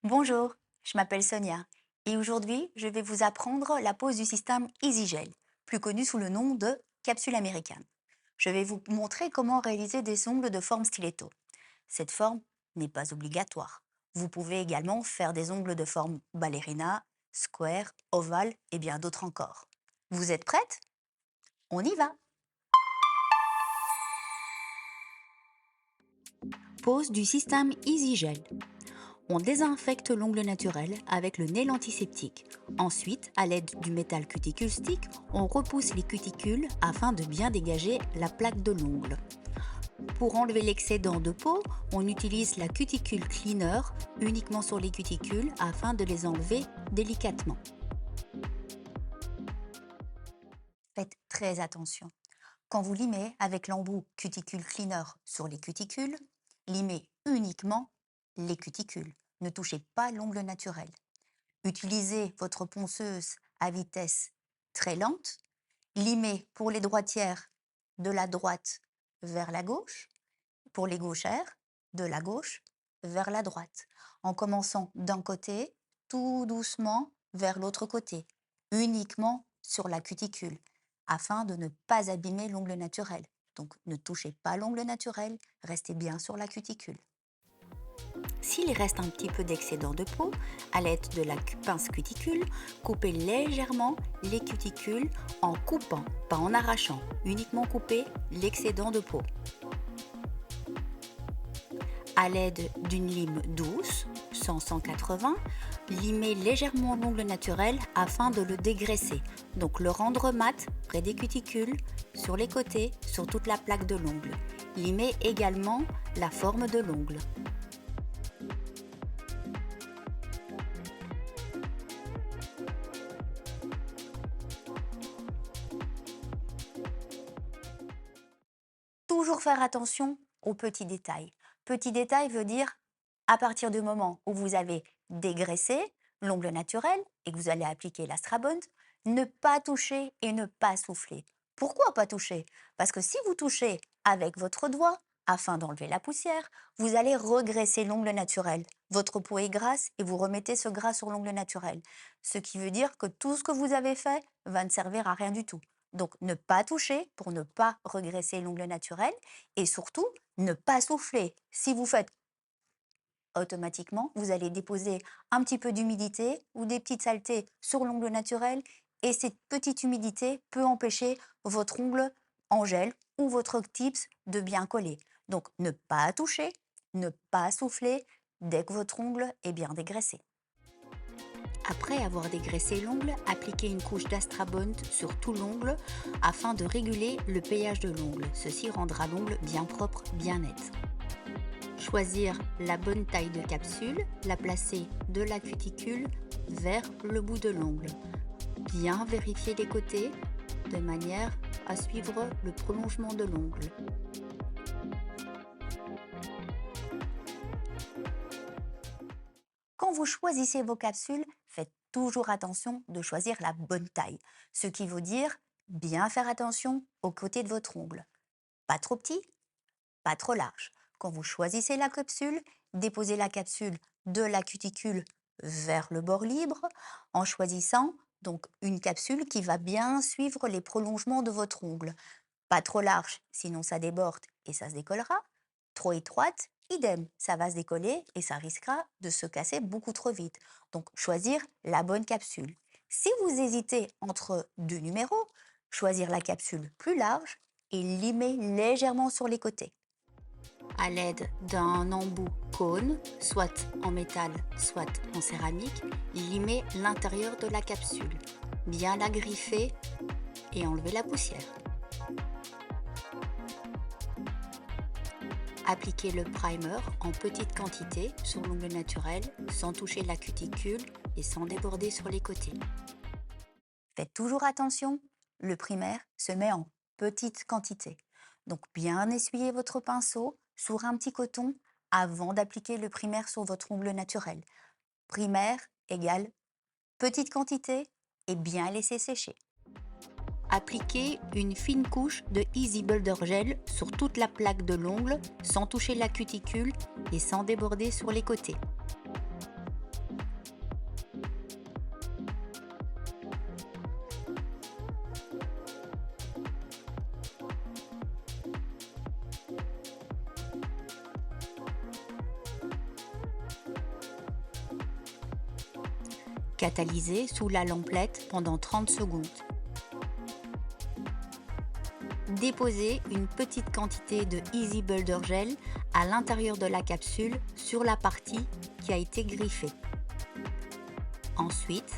Bonjour, je m'appelle Sonia et aujourd'hui je vais vous apprendre la pose du système EasyGel, plus connu sous le nom de capsule américaine. Je vais vous montrer comment réaliser des ongles de forme stiletto. Cette forme n'est pas obligatoire. Vous pouvez également faire des ongles de forme ballerina, square, ovale et bien d'autres encore. Vous êtes prête? On y va! Pose du système EasyGel. On désinfecte l'ongle naturel avec le nail antiseptique. Ensuite, à l'aide du métal cuticule stick, on repousse les cuticules afin de bien dégager la plaque de l'ongle. Pour enlever l'excédent de peau, on utilise la cuticule cleaner uniquement sur les cuticules afin de les enlever délicatement. Faites très attention. Quand vous limez avec l'embout cuticule cleaner sur les cuticules, limez uniquement les cuticules. Ne touchez pas l'ongle naturel. Utilisez votre ponceuse à vitesse très lente. Limez pour les droitières de la droite vers la gauche, pour les gauchères de la gauche vers la droite, en commençant d'un côté, tout doucement vers l'autre côté, uniquement sur la cuticule, afin de ne pas abîmer l'ongle naturel. Donc ne touchez pas l'ongle naturel, restez bien sur la cuticule. S'il reste un petit peu d'excédent de peau, à l'aide de la pince cuticule, coupez légèrement les cuticules en coupant, pas en arrachant, uniquement couper l'excédent de peau. À l'aide d'une lime douce, 100-180, limez légèrement l'ongle naturel afin de le dégraisser, donc le rendre mat près des cuticules, sur les côtés, sur toute la plaque de l'ongle. Limez également la forme de l'ongle. Toujours faire attention aux petits détails. Petit détail veut dire à partir du moment où vous avez dégraissé l'ongle naturel et que vous allez appliquer l'Astrabond, ne pas toucher et ne pas souffler. Pourquoi pas toucher? Parce que si vous touchez avec votre doigt, afin d'enlever la poussière, vous allez regraisser l'ongle naturel. Votre peau est grasse et vous remettez ce gras sur l'ongle naturel. Ce qui veut dire que tout ce que vous avez fait va ne servir à rien du tout. Donc, ne pas toucher pour ne pas regresser l'ongle naturel et surtout, ne pas souffler. Si vous faites automatiquement, vous allez déposer un petit peu d'humidité ou des petites saletés sur l'ongle naturel et cette petite humidité peut empêcher votre ongle en gel ou votre tips de bien coller. Donc, ne pas toucher, ne pas souffler dès que votre ongle est bien dégraissé. Après avoir dégraissé l'ongle, appliquez une couche d'Astrabond sur tout l'ongle afin de réguler le pH de l'ongle. Ceci rendra l'ongle bien propre, bien net. Choisir la bonne taille de capsule, la placer de la cuticule vers le bout de l'ongle. Bien vérifier les côtés de manière à suivre le prolongement de l'ongle. Quand vous choisissez vos capsules, faites toujours attention de choisir la bonne taille, ce qui veut dire bien faire attention aux côtés de votre ongle. Pas trop petit, pas trop large. Quand vous choisissez la capsule, déposez la capsule de la cuticule vers le bord libre en choisissant donc une capsule qui va bien suivre les prolongements de votre ongle. Pas trop large, sinon ça déborde et ça se décollera. Trop étroite, idem, ça va se décoller et ça risquera de se casser beaucoup trop vite. Donc, choisir la bonne capsule. Si vous hésitez entre deux numéros, choisir la capsule plus large et limer légèrement sur les côtés. À l'aide d'un embout cône, soit en métal, soit en céramique, limez l'intérieur de la capsule. Bien la griffer et enlever la poussière. Appliquez le primer en petite quantité sur l'ongle naturel sans toucher la cuticule et sans déborder sur les côtés. Faites toujours attention, le primaire se met en petite quantité. Donc bien essuyer votre pinceau sur un petit coton avant d'appliquer le primaire sur votre ongle naturel. Primaire égale petite quantité et bien laisser sécher. Appliquez une fine couche de Easy Builder Gel sur toute la plaque de l'ongle sans toucher la cuticule et sans déborder sur les côtés. Catalysez sous la lamplette pendant 30 secondes. Déposez une petite quantité de Easy Builder Gel à l'intérieur de la capsule sur la partie qui a été griffée. Ensuite,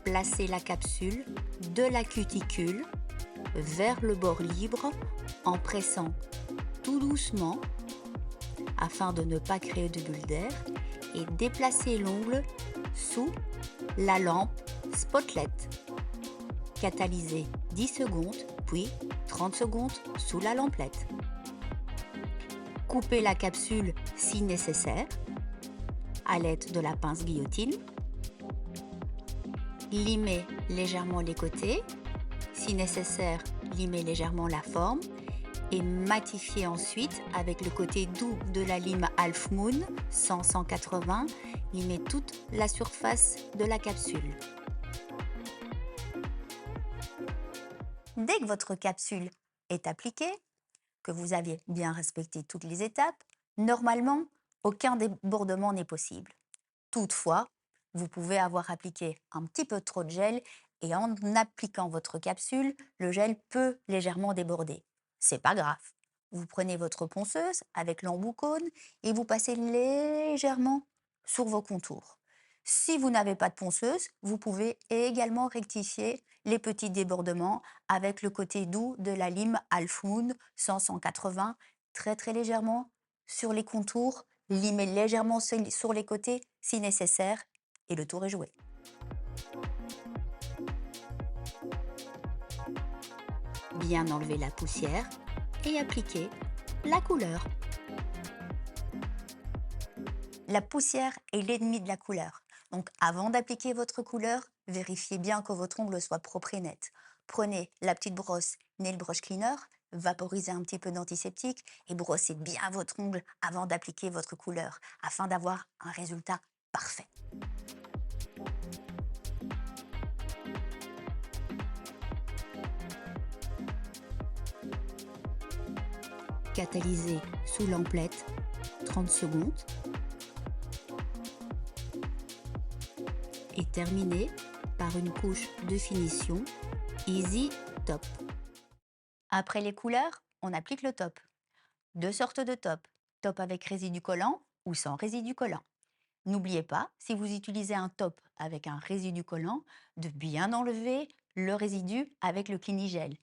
placez la capsule de la cuticule vers le bord libre en pressant tout doucement afin de ne pas créer de bulles d'air et déplacez l'ongle sous la lampe Spotlet. Catalysez 10 secondes puis 30 secondes sous la lamplette. Coupez la capsule si nécessaire à l'aide de la pince guillotine. Limez légèrement les côtés, si nécessaire, limez légèrement la forme et matifiez ensuite avec le côté doux de la lime Half Moon 100-180, limez toute la surface de la capsule. Dès que votre capsule est appliquée, que vous avez bien respecté toutes les étapes, normalement, aucun débordement n'est possible. Toutefois, vous pouvez avoir appliqué un petit peu trop de gel et en appliquant votre capsule, le gel peut légèrement déborder. C'est pas grave. Vous prenez votre ponceuse avec l'embout cône et vous passez légèrement sur vos contours. Si vous n'avez pas de ponceuse, vous pouvez également rectifier les petits débordements avec le côté doux de la lime Half Moon 100-180, très légèrement sur les contours, limez légèrement sur les côtés si nécessaire et le tour est joué. Bien enlever la poussière et appliquer la couleur. La poussière est l'ennemi de la couleur. Donc avant d'appliquer votre couleur, vérifiez bien que votre ongle soit propre et net. Prenez la petite brosse Nail Brush Cleaner, vaporisez un petit peu d'antiseptique et brossez bien votre ongle avant d'appliquer votre couleur afin d'avoir un résultat parfait. Catalysez sous lamplette 30 secondes et terminez par une couche de finition Easy Top. Après les couleurs, on applique le top. Deux sortes de top. Top avec résidu collant ou sans résidu collant. N'oubliez pas, si vous utilisez un top avec un résidu collant, de bien enlever le résidu avec le Clinigel.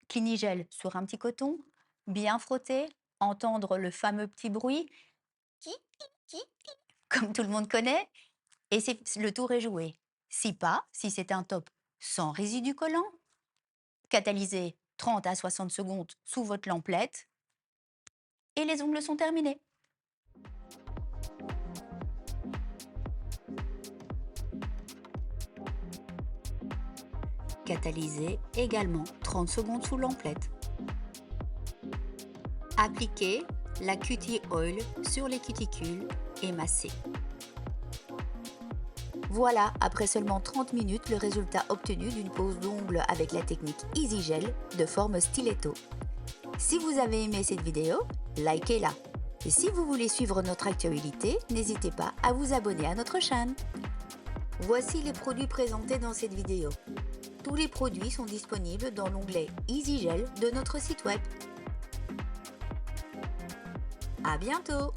Clinigel sur un petit coton, bien frotter, entendre le fameux petit bruit, comme tout le monde connaît, et le tour est joué. Si pas, si c'est un top sans résidu collant, catalysez 30 à 60 secondes sous votre lamplette et les ongles sont terminés. Catalysez également 30 secondes sous lamplette. Appliquez la Cutie Oil sur les cuticules et massez. Voilà, après seulement 30 minutes, le résultat obtenu d'une pose d'ongles avec la technique Easy Gel de forme stiletto. Si vous avez aimé cette vidéo, likez-la. Et si vous voulez suivre notre actualité, n'hésitez pas à vous abonner à notre chaîne. Voici les produits présentés dans cette vidéo. Tous les produits sont disponibles dans l'onglet Easy Gel de notre site web. À bientôt!